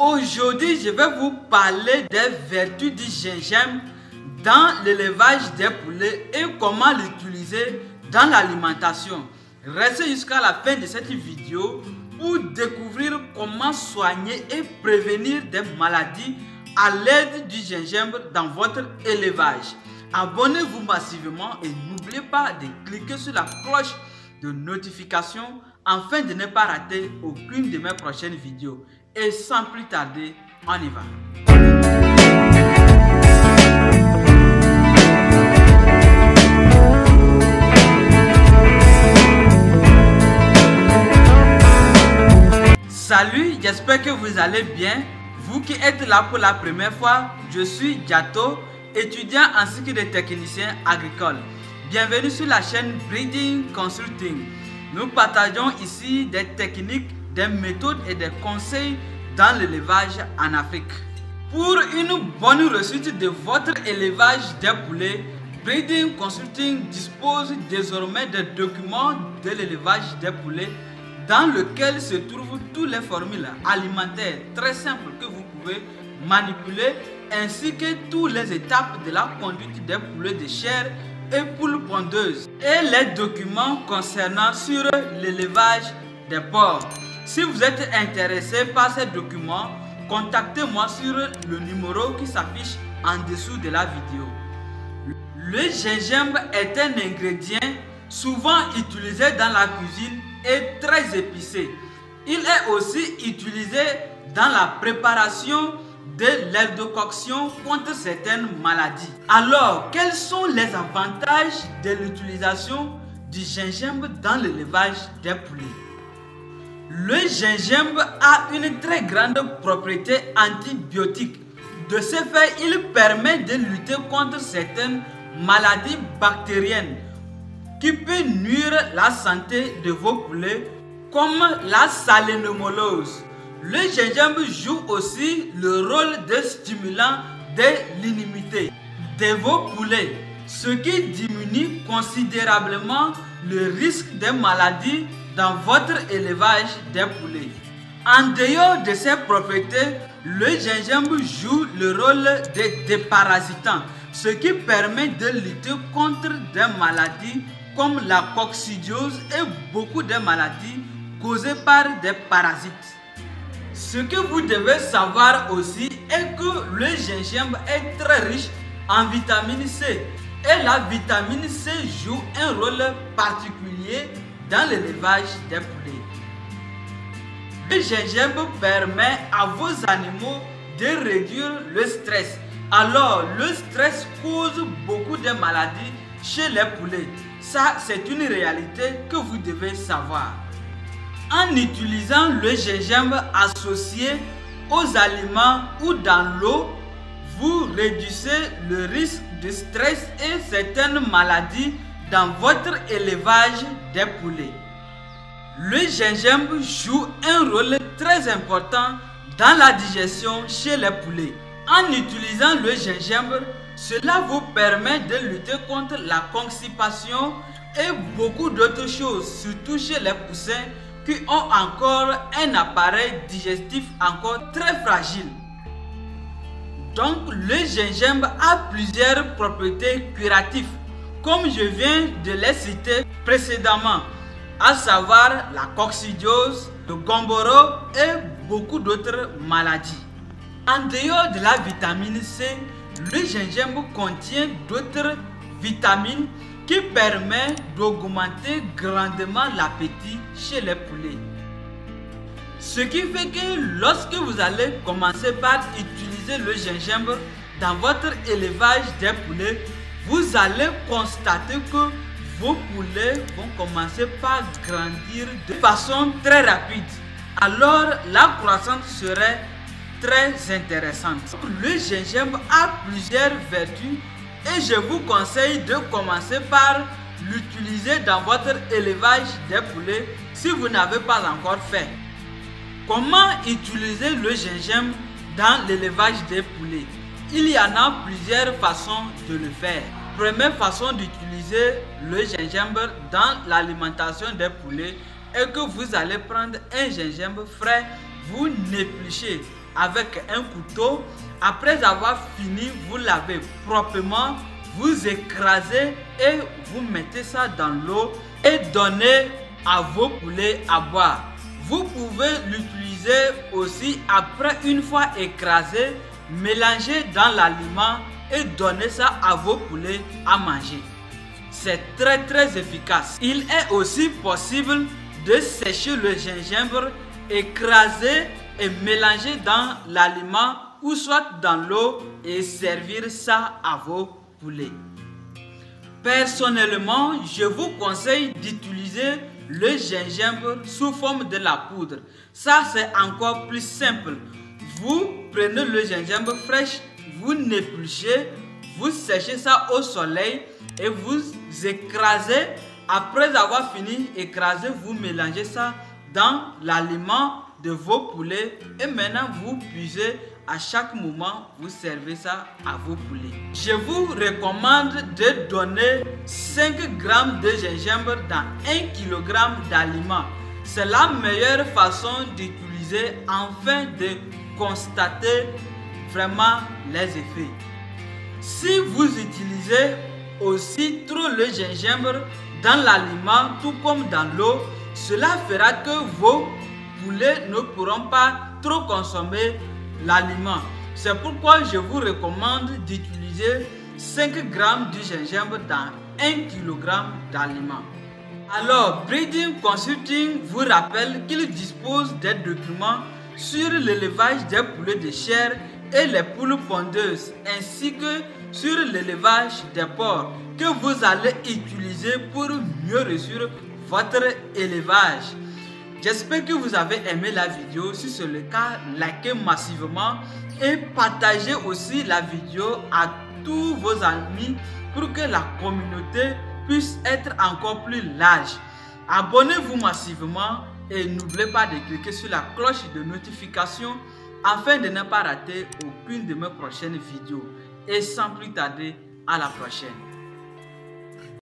Aujourd'hui, je vais vous parler des vertus du gingembre dans l'élevage des poulets et comment l'utiliser dans l'alimentation. Restez jusqu'à la fin de cette vidéo pour découvrir comment soigner et prévenir des maladies à l'aide du gingembre dans votre élevage. Abonnez-vous massivement et n'oubliez pas de cliquer sur la cloche de notification afin de ne pas rater aucune de mes prochaines vidéos. Et sans plus tarder, on y va. Salut, j'espère que vous allez bien. Vous qui êtes là pour la première fois, je suis Diato, étudiant en cycle de technicien agricole. Bienvenue sur la chaîne Breeding Consulting. Nous partageons ici des techniques, des méthodes et des conseils dans l'élevage en Afrique. Pour une bonne réussite de votre élevage des poulets, Breeding Consulting dispose désormais des documents de l'élevage des poulets dans lequel se trouvent toutes les formules alimentaires très simples que vous pouvez manipuler ainsi que toutes les étapes de la conduite des poulets de chair et poules pondeuses et les documents concernant sur l'élevage des porcs. Si vous êtes intéressé par ces documents, contactez-moi sur le numéro qui s'affiche en dessous de la vidéo. Le gingembre est un ingrédient souvent utilisé dans la cuisine et très épicé. Il est aussi utilisé dans la préparation de l'herdocoction contre certaines maladies. Alors, quels sont les avantages de l'utilisation du gingembre dans l'élevage des poulets? Le gingembre a une très grande propriété antibiotique. De ce fait, il permet de lutter contre certaines maladies bactériennes qui peuvent nuire la santé de vos poulets, comme la salmonellose. Le gingembre joue aussi le rôle de stimulant de l'immunité de vos poulets, ce qui diminue considérablement le risque de maladies dans votre élevage des poulets. En dehors de ces propriétés, le gingembre joue le rôle de déparasitant, ce qui permet de lutter contre des maladies comme la coccidiose et beaucoup de maladies causées par des parasites. Ce que vous devez savoir aussi est que le gingembre est très riche en vitamine C et la vitamine C joue un rôle particulier dans l'élevage des poulets. Le gingembre permet à vos animaux de réduire le stress. Alors, le stress cause beaucoup de maladies chez les poulets. Ça, c'est une réalité que vous devez savoir. En utilisant le gingembre associé aux aliments ou dans l'eau, vous réduisez le risque de stress et certaines maladies dans votre élevage des poulets. Le gingembre joue un rôle très important dans la digestion chez les poulets. En utilisant le gingembre, cela vous permet de lutter contre la constipation et beaucoup d'autres choses, surtout chez les poussins qui ont encore un appareil digestif encore très fragile. Donc le gingembre a plusieurs propriétés curatives, comme je viens de les citer précédemment, à savoir la coccidiose, le gomboro et beaucoup d'autres maladies. En dehors de la vitamine C, le gingembre contient d'autres vitamines qui permettent d'augmenter grandement l'appétit chez les poulets. Ce qui fait que lorsque vous allez commencer par utiliser le gingembre dans votre élevage des poulets, vous allez constater que vos poulets vont commencer par grandir de façon très rapide. Alors la croissance serait très intéressante. Le gingembre a plusieurs vertus et je vous conseille de commencer par l'utiliser dans votre élevage des poulets si vous n'avez pas encore fait. Comment utiliser le gingembre dans l'élevage des poulets? Il y en a plusieurs façons de le faire. Première façon d'utiliser le gingembre dans l'alimentation des poulets est que vous allez prendre un gingembre frais, vous l'épluchez avec un couteau. Après avoir fini, vous lavez proprement, vous écrasez et vous mettez ça dans l'eau et donnez à vos poulets à boire. Vous pouvez l'utiliser aussi après une fois écrasé, mélanger dans l'aliment et donner ça à vos poulets à manger. C'est très efficace. Il est aussi possible de sécher le gingembre, écraser et mélanger dans l'aliment ou soit dans l'eau et servir ça à vos poulets. Personnellement, je vous conseille d'utiliser le gingembre sous forme de la poudre. Ça, c'est encore plus simple. Vous prenez le gingembre fraîche, vous l'épluchez, vous séchez ça au soleil et vous écrasez. Après avoir fini d'écraser, vous mélangez ça dans l'aliment de vos poulets et maintenant vous puisez. À chaque moment, vous servez ça à vos poulets. Je vous recommande de donner 5 g de gingembre dans 1 kg d'aliments. C'est la meilleure façon d'utiliser afin de constater vraiment les effets. Si vous utilisez aussi trop le gingembre dans l'aliment, tout comme dans l'eau, cela fera que vos poulets ne pourront pas trop consommer l'aliment. C'est pourquoi je vous recommande d'utiliser 5 g de gingembre dans 1 kg d'aliments. Alors, Breeding Consulting vous rappelle qu'il dispose des documents sur l'élevage des poulets de chair et les poules pondeuses, ainsi que sur l'élevage des porcs que vous allez utiliser pour mieux réussir votre élevage. J'espère que vous avez aimé la vidéo. Si c'est le cas, likez massivement et partagez aussi la vidéo à tous vos amis pour que la communauté puisse être encore plus large. Abonnez-vous massivement et n'oubliez pas de cliquer sur la cloche de notification afin de ne pas rater aucune de mes prochaines vidéos. Et sans plus tarder, à la prochaine.